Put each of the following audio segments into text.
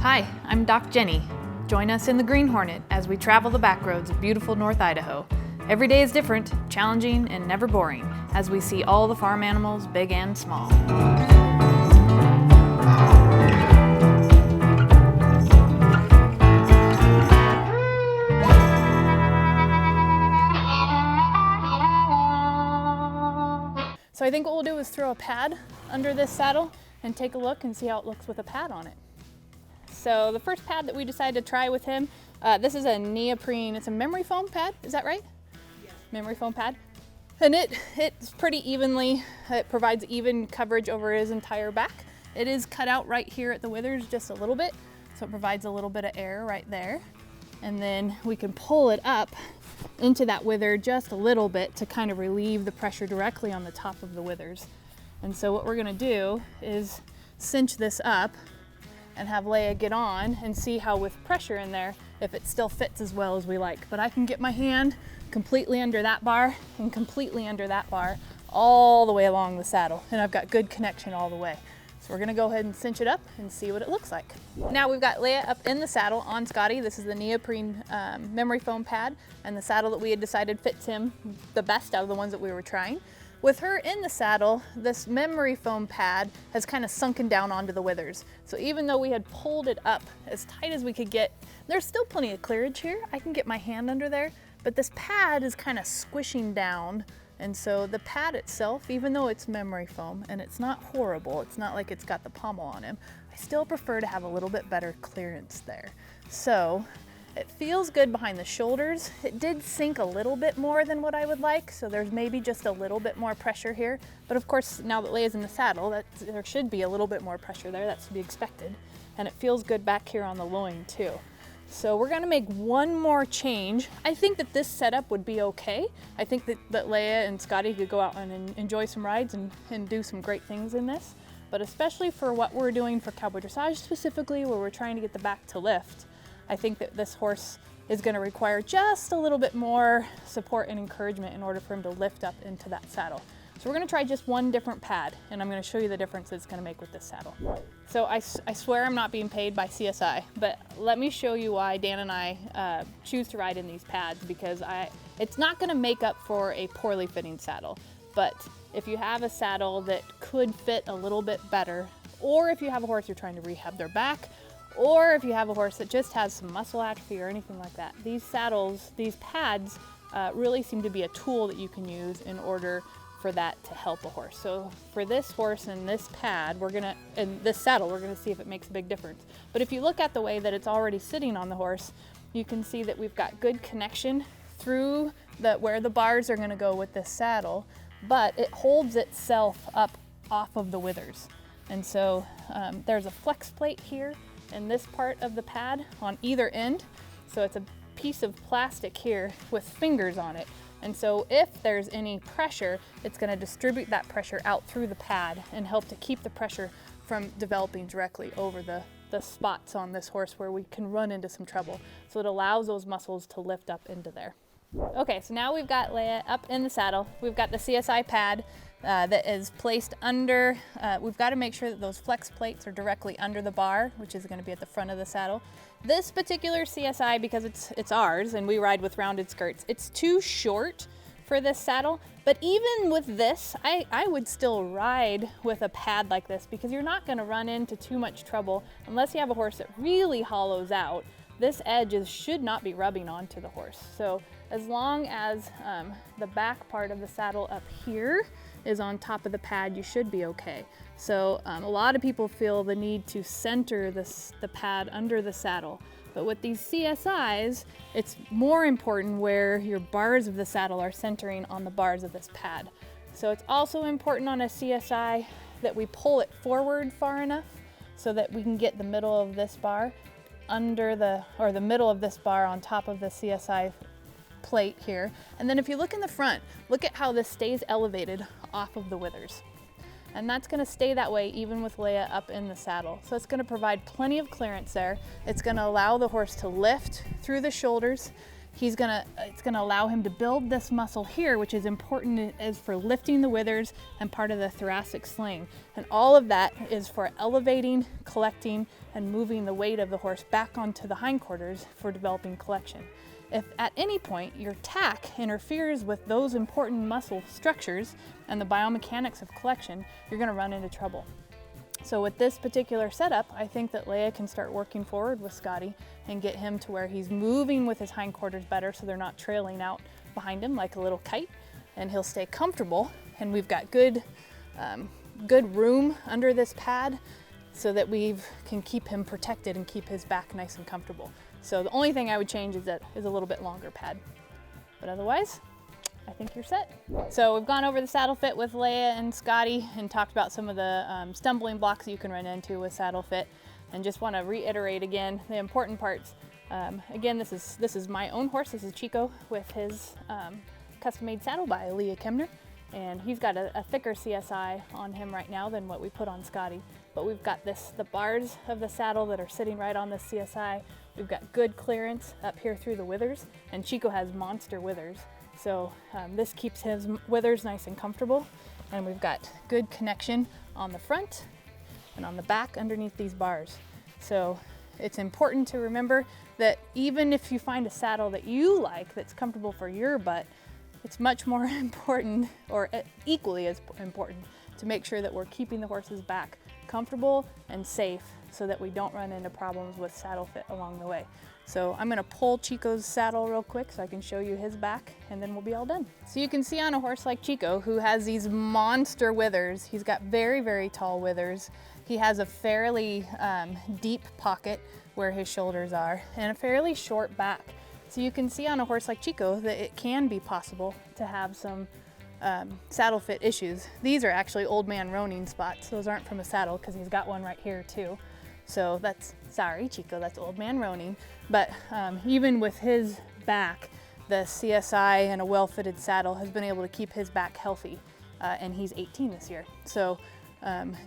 Hi, I'm Doc Jenny. Join us in the Green Hornet as we travel the back roads of beautiful North Idaho. Every day is different, challenging, and never boring as we see all the farm animals, big and small. So I think what we'll do is throw a pad under this saddle and take a look and see how it looks with a pad on it. So the first pad that we decided to try with him, this is a neoprene, it's a memory foam pad, is that right? Yes. Memory foam pad. And it's pretty evenly, it provides even coverage over his entire back. It is cut out right here at the withers just a little bit, so it provides a little bit of air right there. And then we can pull it up into that wither just a little bit to kind of relieve the pressure directly on the top of the withers. And so what we're gonna do is cinch this up and have Leah get on and see how with pressure in there, if it still fits as well as we like. But I can get my hand completely under that bar and completely under that bar all the way along the saddle. And I've got good connection all the way. So we're gonna go ahead and cinch it up and see what it looks like. Now we've got Leah up in the saddle on Scotty. This is the neoprene memory foam pad, and the saddle that we had decided fits him the best out of the ones that we were trying. With her in the saddle, this memory foam pad has kind of sunken down onto the withers. So even though we had pulled it up as tight as we could get, there's still plenty of clearage here. I can get my hand under there, but this pad is kind of squishing down. And so the pad itself, even though it's memory foam and it's not horrible, it's not like it's got the pommel on him, I still prefer to have a little bit better clearance there. So it feels good behind the shoulders. It did sink a little bit more than what I would like, so there's maybe just a little bit more pressure here. But of course, now that Leah's in the saddle, there should be a little bit more pressure there. That's to be expected. And it feels good back here on the loin too. So we're gonna make one more change. I think that this setup would be okay. I think that Leah and Scotty could go out and enjoy some rides and do some great things in this. But especially for what we're doing for Cowboy Dressage specifically, where we're trying to get the back to lift, I think that this horse is gonna require just a little bit more support and encouragement in order for him to lift up into that saddle. So we're gonna try just one different pad, and I'm gonna show you the difference it's gonna make with this saddle. So I swear I'm not being paid by CSI, but let me show you why Dan and I choose to ride in these pads, because it's not gonna make up for a poorly fitting saddle. But if you have a saddle that could fit a little bit better, or if you have a horse you're trying to rehab their back, or if you have a horse that just has some muscle atrophy or anything like that, these pads really seem to be a tool that you can use in order for that to help a horse. So for this horse and this pad, and this saddle, we're gonna see if it makes a big difference. But if you look at the way that it's already sitting on the horse, you can see that we've got good connection through where the bars are gonna go with this saddle, but it holds itself up off of the withers. And so there's a flex plate here in this part of the pad on either end. So it's a piece of plastic here with fingers on it. And so if there's any pressure, it's gonna distribute that pressure out through the pad and help to keep the pressure from developing directly over the spots on this horse where we can run into some trouble. So it allows those muscles to lift up into there. Okay, so now we've got Leah up in the saddle. We've got the CSI pad that is placed under, we've got to make sure that those flex plates are directly under the bar, which is going to be at the front of the saddle. This particular CSI, because it's ours and we ride with rounded skirts, it's too short for this saddle. But even with this, I would still ride with a pad like this, because you're not going to run into too much trouble unless you have a horse that really hollows out. This edge should not be rubbing onto the horse. So as long as the back part of the saddle up here is on top of the pad, you should be okay. So a lot of people feel the need to center the pad under the saddle. But with these CSIs, it's more important where your bars of the saddle are centering on the bars of this pad. So it's also important on a CSI that we pull it forward far enough so that we can get the middle of this bar under the middle of this bar on top of the CSI plate here. And then if you look in the front, look at how this stays elevated off of the withers. And that's gonna stay that way even with Leah up in the saddle. So it's gonna provide plenty of clearance there. It's gonna allow the horse to lift through the shoulders, it's gonna allow him to build this muscle here, which is important as for lifting the withers and part of the thoracic sling. And all of that is for elevating, collecting, and moving the weight of the horse back onto the hindquarters for developing collection. If at any point your tack interferes with those important muscle structures and the biomechanics of collection, you're gonna run into trouble. So with this particular setup, I think that Leah can start working forward with Scotty and get him to where he's moving with his hindquarters better so they're not trailing out behind him like a little kite, and he'll stay comfortable. And we've got good room under this pad so that we can keep him protected and keep his back nice and comfortable. So the only thing I would change is that is a little bit longer pad, but otherwise, I think you're set. So we've gone over the saddle fit with Leah and Scotty and talked about some of the stumbling blocks that you can run into with saddle fit, and just want to reiterate again the important parts. Again, this is my own horse. This is Chico with his custom-made saddle by Leah Kemner, and he's got a thicker CSI on him right now than what we put on Scotty. But we've got the bars of the saddle that are sitting right on the CSI. We've got good clearance up here through the withers, and Chico has monster withers. So this keeps his withers nice and comfortable, and we've got good connection on the front and on the back underneath these bars. So it's important to remember that even if you find a saddle that you like that's comfortable for your butt, it's much more important, or equally as important, to make sure that we're keeping the horse's back comfortable and safe so that we don't run into problems with saddle fit along the way. So I'm gonna pull Chico's saddle real quick so I can show you his back, and then we'll be all done. So you can see on a horse like Chico, who has these monster withers, he's got very, very tall withers. He has a fairly deep pocket where his shoulders are, and a fairly short back. So you can see on a horse like Chico that it can be possible to have some saddle fit issues. These are actually old man roaning spots. Those aren't from a saddle, because he's got one right here too. So sorry Chico, that's old man roaning. But even with his back, the CSI and a well-fitted saddle has been able to keep his back healthy, and he's 18 this year. So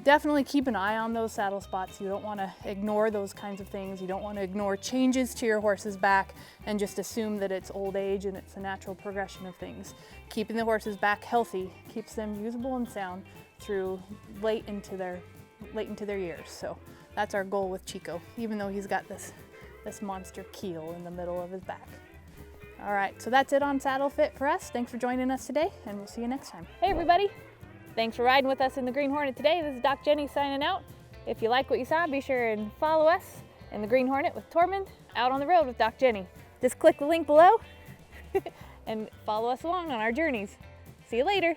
definitely keep an eye on those saddle spots. You don't want to ignore those kinds of things. You don't want to ignore changes to your horse's back and just assume that it's old age and it's a natural progression of things. Keeping the horse's back healthy keeps them usable and sound through late into their years. So that's our goal with Chico, even though he's got this monster keel in the middle of his back. All right, so that's it on saddle fit for us. Thanks for joining us today, and we'll see you next time. Hey everybody, thanks for riding with us in the Green Hornet today. This is Doc Jenny signing out. If you like what you saw, be sure and follow us in the Green Hornet with Tormund, out on the road with Doc Jenny. Just click the link below and follow us along on our journeys. See you later.